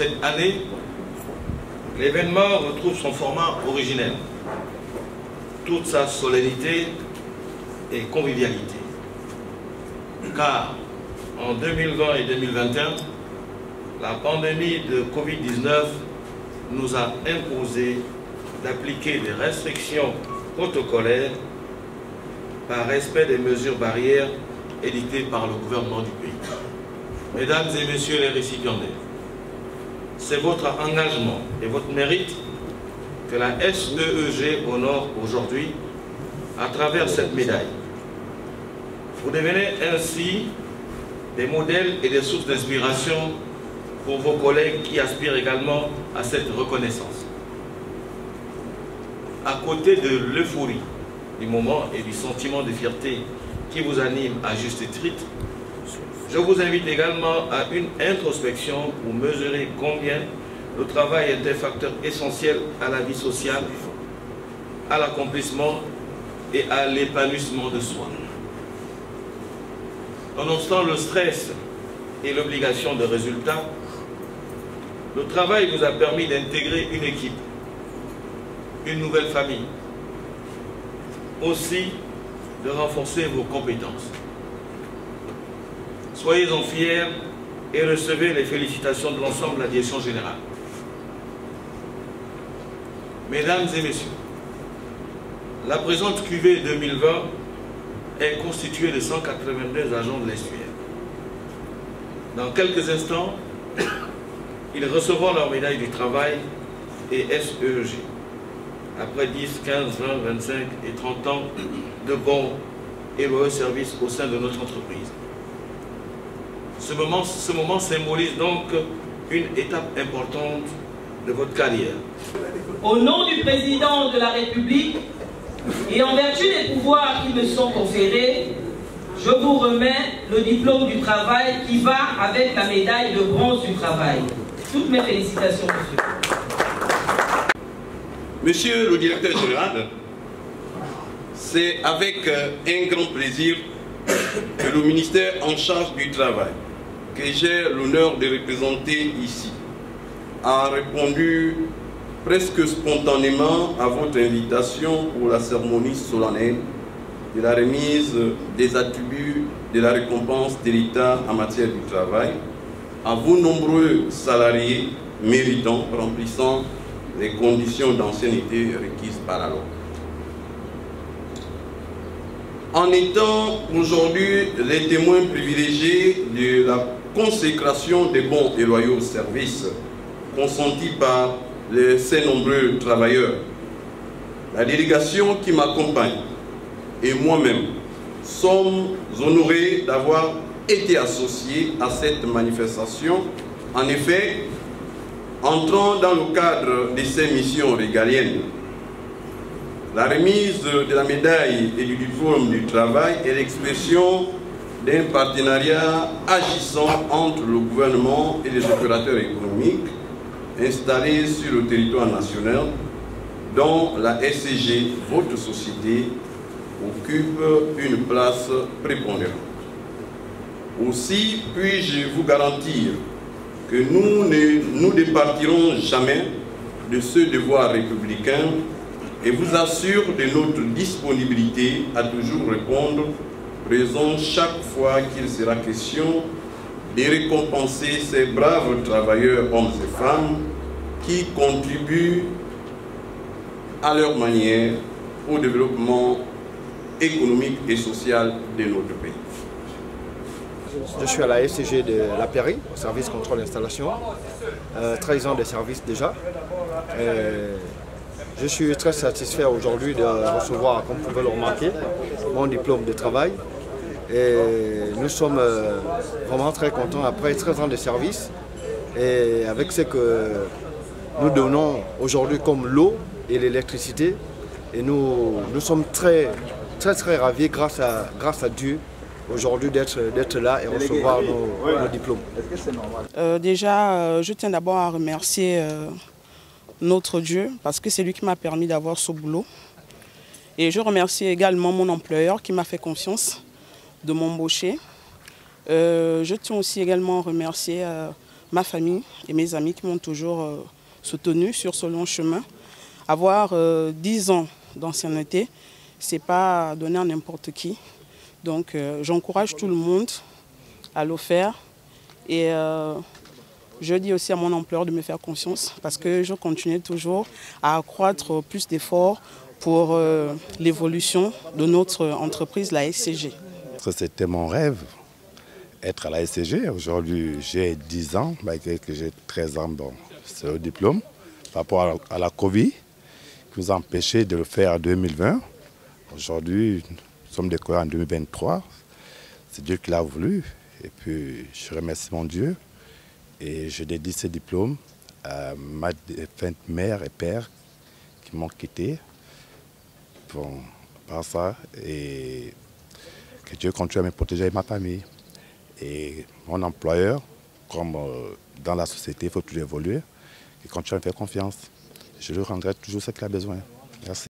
Cette année, l'événement retrouve son format originel, toute sa solennité et convivialité. Car en 2020 et 2021, la pandémie de Covid-19 nous a imposé d'appliquer des restrictions protocolaires par respect des mesures barrières édictées par le gouvernement du pays. Mesdames et messieurs les récipiendaires, c'est votre engagement et votre mérite que la SEEG honore aujourd'hui à travers cette médaille. Vous devenez ainsi des modèles et des sources d'inspiration pour vos collègues qui aspirent également à cette reconnaissance. À côté de l'euphorie du moment et du sentiment de fierté qui vous anime à juste titre, je vous invite également à une introspection pour mesurer combien le travail est un facteur essentiel à la vie sociale, à l'accomplissement et à l'épanouissement de soi. Nonobstant le stress et l'obligation de résultats, le travail vous a permis d'intégrer une équipe, une nouvelle famille, aussi de renforcer vos compétences. Soyez-en fiers et recevez les félicitations de l'ensemble de la direction générale. Mesdames et messieurs, la présente QV 2020 est constituée de 182 agents de l'estuaire. Dans quelques instants, ils recevront leur médaille du travail et SEEG. Après 10, 15, 20, 25 et 30 ans de bons et loyaux services au sein de notre entreprise. Ce moment symbolise donc une étape importante de votre carrière. Au nom du président de la République et en vertu des pouvoirs qui me sont conférés, je vous remets le diplôme du travail qui va avec la médaille de bronze du travail. Toutes mes félicitations, monsieur. Monsieur le directeur général, c'est avec un grand plaisir que le ministère en charge du travail, que j'ai l'honneur de représenter ici, a répondu presque spontanément à votre invitation pour la cérémonie solennelle de la remise des attributs de la récompense de l'État en matière du travail à vos nombreux salariés méritants remplissant les conditions d'ancienneté requises par la loi. En étant aujourd'hui les témoins privilégiés de la consécration des bons et loyaux services consentis par ces nombreux travailleurs, la délégation qui m'accompagne et moi-même sommes honorés d'avoir été associés à cette manifestation. En effet, entrant dans le cadre de ces missions régaliennes, la remise de la médaille et du diplôme du travail est l'expression d'un partenariat agissant entre le gouvernement et les opérateurs économiques installés sur le territoire national, dont la SCG, votre société, occupe une place prépondérante. Aussi, puis-je vous garantir que nous ne départirons jamais de ce devoir républicain et vous assure de notre disponibilité à toujours répondre présent chaque fois qu'il sera question de récompenser ces braves travailleurs, hommes et femmes, qui contribuent à leur manière au développement économique et social de notre pays. Je suis à la SCG de la Péry, au service contrôle installation, 13 ans de service déjà. Je suis très satisfait aujourd'hui de recevoir, comme vous pouvez le remarquer, mon diplôme de travail. Et nous sommes vraiment très contents après 13 ans de service et avec ce que nous donnons aujourd'hui comme l'eau et l'électricité. Et nous sommes très ravis grâce à Dieu aujourd'hui d'être là et recevoir nos diplômes. Déjà, je tiens d'abord à remercier notre Dieu parce que c'est lui qui m'a permis d'avoir ce boulot. Et je remercie également mon employeur qui m'a fait confiance de m'embaucher. Je tiens aussi également à remercier ma famille et mes amis qui m'ont toujours soutenu sur ce long chemin. Avoir 10 ans d'ancienneté, ce n'est pas donné à n'importe qui. Donc j'encourage tout le monde à le faire. Et je dis aussi à mon employeur de me faire confiance parce que je continue toujours à accroître plus d'efforts pour l'évolution de notre entreprise, la SCG. C'était mon rêve, être à la SCG. Aujourd'hui, j'ai 10 ans, malgré que j'ai 13 ans, bon, c'est le diplôme. Par rapport à la Covid, qui nous a empêché de le faire en 2020. Aujourd'hui, nous sommes décorés en 2023. C'est Dieu qui l'a voulu. Et puis, je remercie mon Dieu. Et je dédie ce diplôme à ma défunte mère et père qui m'ont quitté. Bon, par ça, et que Dieu continue à me protéger et ma famille. Et mon employeur, comme dans la société, il faut toujours évoluer, et continue à me faire confiance. Je lui rendrai toujours ce qu'il a besoin. Merci.